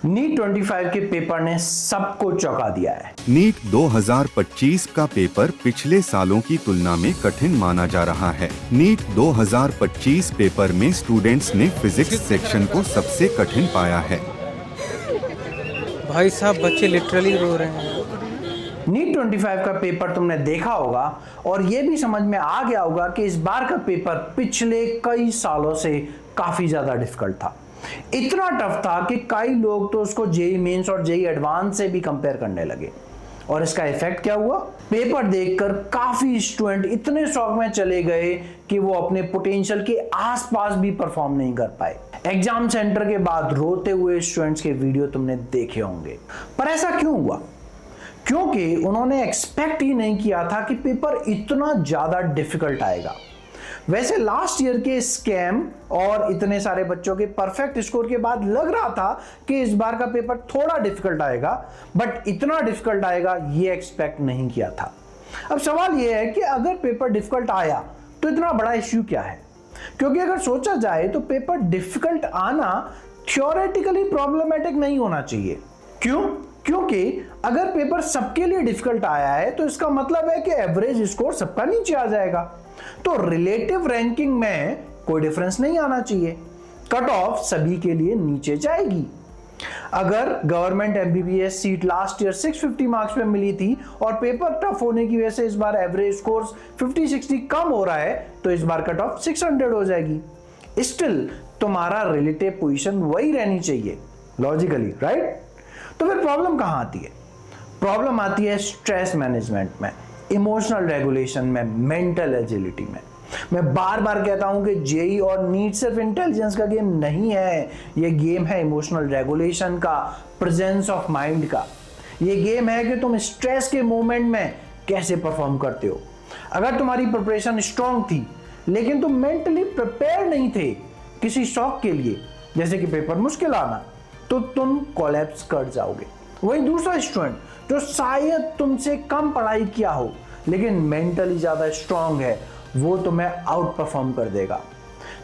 NEET 25 के paper ने सबको चौंका दिया है। नीट 2025 का पेपर पिछले सालों की तुलना में कठिन माना जा रहा है। नीट 2025 पेपर में स्टूडेंट्स ने फिजिक्स सेक्शन को सबसे कठिन पाया है। भाई साहब, बच्चे लिटरली रो रहे हैं। नीट 25 का पेपर तुमने देखा होगा और ये भी समझ में आ गया होगा कि इस बार का पेपर पिछले कई सालों से काफी ज्यादा डिफिकल्ट था। इतना टफ था कि कई लोग तो उसको जेईई मेंस और जेईई एडवांस से भी कंपेयर करने लगे। और इसका इफेक्ट क्या हुआ? पेपर देखकर काफी स्टूडेंट इतने शौक में चले गए कि वो अपने पोटेंशियल के आसपास भी परफॉर्म नहीं कर पाए। एग्जाम सेंटर के बाद रोते हुए स्टूडेंट्स के वीडियो तुमने देखे होंगे। पर ऐसा क्यों हुआ? क्योंकि उन्होंने एक्सपेक्ट ही नहीं किया था कि पेपर इतना ज्यादा डिफिकल्ट आएगा। वैसे लास्ट ईयर के स्कैम और इतने सारे बच्चों के परफेक्ट स्कोर के बाद लग रहा था कि इस बार का पेपर थोड़ा डिफिकल्ट आएगा, बट इतना डिफिकल्ट आएगा ये एक्सपेक्ट नहीं किया था। अब सवाल यह है कि अगर पेपर डिफिकल्ट आया तो इतना बड़ा इश्यू क्या है? क्योंकि अगर सोचा जाए तो पेपर डिफिकल्ट आना थ्योरेटिकली प्रॉब्लमेटिक नहीं होना चाहिए। क्यों? क्योंकि अगर पेपर सबके लिए डिफिकल्ट आया है तो इसका मतलब है कि एवरेज स्कोर सबका नीचे आ जाएगा, तो रिलेटिव रैंकिंग में कोई डिफरेंस नहीं आना चाहिए। कट ऑफ सभी के लिए नीचे जाएगी। अगर government MBBS seat last year 650 marks पे मिली थी और पेपर टफ होने की वजह से इस बार एवरेज स्कोर 50-60 कम हो रहा है, तो इस बार कट ऑफ 600 हो जाएगी। स्टिल तुम्हारा रिलेटिव पोजीशन वही रहनी चाहिए लॉजिकली, राइट? तो फिर प्रॉब्लम कहां आती है? प्रॉब्लम आती है स्ट्रेस मैनेजमेंट में, इमोशनल रेगुलेशन में, मेंटल एजिलिटी में। मैं बार बार कहता हूं कि जेईई और नीट सिर्फ इंटेलिजेंस का गेम नहीं है, ये गेम है इमोशनल रेगुलेशन का, प्रेजेंस ऑफ माइंड का। ये गेम है कि तुम स्ट्रेस के मोमेंट में कैसे परफॉर्म करते हो। अगर तुम्हारी प्रिपरेशन स्ट्रांग थी लेकिन तुम मेंटली प्रिपेयर नहीं थे किसी शॉक के लिए, जैसे कि पेपर मुश्किल आना, तो तुम कोलैप्स कर जाओगे। वही दूसरा स्टूडेंट जो शायद तुमसे कम पढ़ाई किया हो लेकिन मेंटली ज्यादा स्ट्रांग है, वो तुम्हें आउट परफॉर्म कर देगा।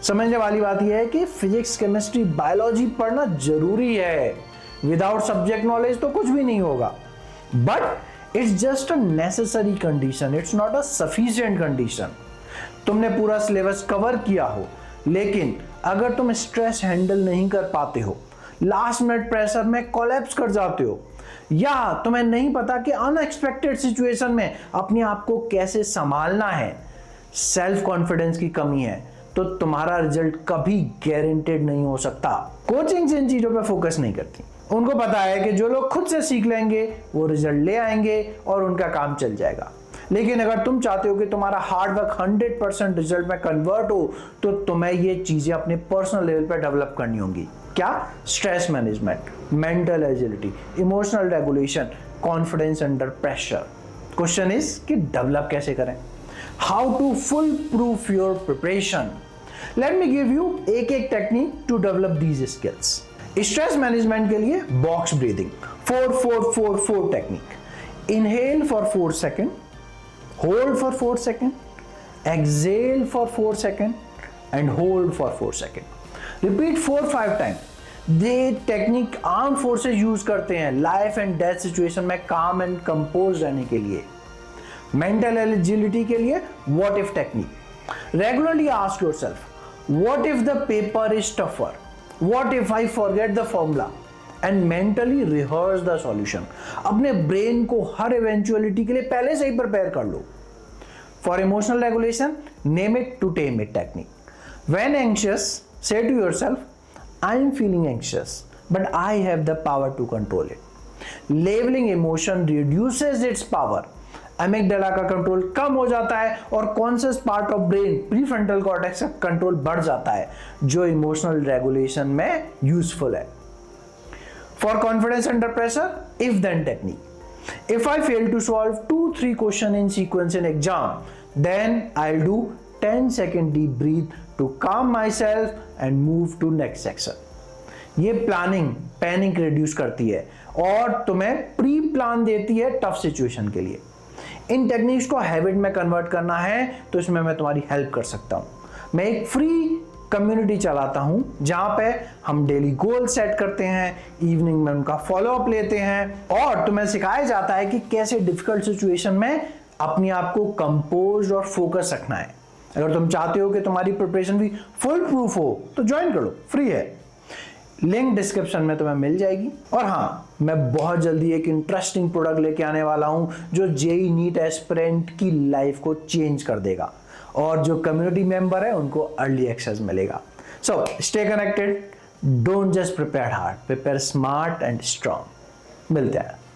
समझने वाली बात यह है कि फिजिक्स, केमिस्ट्री, बायोलॉजी पढ़ना जरूरी है। विदाउट सब्जेक्ट नॉलेज तो कुछ भी नहीं होगा, but it's just a necessary condition, it's not a sufficient condition. तुमने पूरा सिलेबस कवर किया हो लेकिन अगर तुम स्ट्रेस हैंडल नहीं कर पाते हो, लास्ट मिनट प्रेशर में कोलैप्स कर जाते हो, या तुम्हें नहीं पता कि अनएक्सपेक्टेड सिचुएशन में अपने आप को कैसे संभालना है, सेल्फ कॉन्फिडेंस की कमी है, तो तुम्हारा रिजल्ट कभी गारंटेड नहीं हो सकता। कोचिंग्स इन चीजों पे फोकस नहीं करती। उनको पता है कि जो लोग खुद से सीख लेंगे वो रिजल्ट ले आएंगे और उनका काम चल जाएगा। लेकिन अगर तुम चाहते हो कि तुम्हारा हार्ड वर्क 100% रिजल्ट में कन्वर्ट हो, तो तुम्हें ये चीजें अपने पर्सनल लेवल पे डेवलप करनी होंगी। क्या? Stress management, mental agility, emotional regulation, confidence under pressure. Question is कि डेवलप कैसे करें? How to foolproof your preparation? Let me give you एक technique to develop these skills. Stress management के लिए box breathing, 4-4-4-4 technique. Inhale for 4 second, hold for 4 second, exhale for 4 second and hold for 4 second. Repeat 4-5 time. ये technique arm forces use करते हैं life and death situation में काम and compose रहने के लिए। मेंटल एजिलिटी के लिए what if technique. Regularly ask yourself, what if the paper is tougher, what if I forget the formula, and mentally rehearse the solution. अपने brain को हर eventuality के लिए पहले से ही प्रिपेयर कर लो। For emotional regulation, name it to tame it technique. When anxious, say to yourself, I am feeling anxious, but I have the power to control it. Labeling emotion reduces its power. Amygdala का control कम हो जाता है और conscious part of brain, prefrontal cortex का control बढ़ जाता है, जो इमोशनल रेगुलेशन में यूजफुल है। For confidence under pressure, if then technique. If I fail to solve 2-3 questions in sequence in exam, then I'll do 10-second deep breath to calm myself and move to next section. ये planning panic reduce करती है और तुम्हें pre plan देती है tough situation के लिए। इन techniques को हैबिट में कन्वर्ट करना है तो इसमें मैं तुम्हारी हेल्प कर सकता हूं। मैं एक फ्री कम्युनिटी चलाता हूं जहां पे हम डेली गोल सेट करते हैं, इवनिंग में उनका फॉलो अप लेते हैं और तुम्हें सिखाया जाता है कि कैसे डिफिकल्ट सिचुएशन में अपने आप को कंपोज और फोकस रखना है। अगर तुम चाहते हो कि तुम्हारी प्रिपरेशन भी फुल प्रूफ हो तो ज्वाइन कर लो, फ्री है, लिंक डिस्क्रिप्शन में तुम्हें मिल जाएगी। और हाँ, मैं बहुत जल्दी एक इंटरेस्टिंग प्रोडक्ट लेके आने वाला हूं जो जेईई नीट एस्पिरेंट की लाइफ को चेंज कर देगा और जो कम्युनिटी मेंबर है उनको अर्ली एक्सेस मिलेगा। So stay connected, don't just prepare hard, prepare smart and strong. मिलते हैं।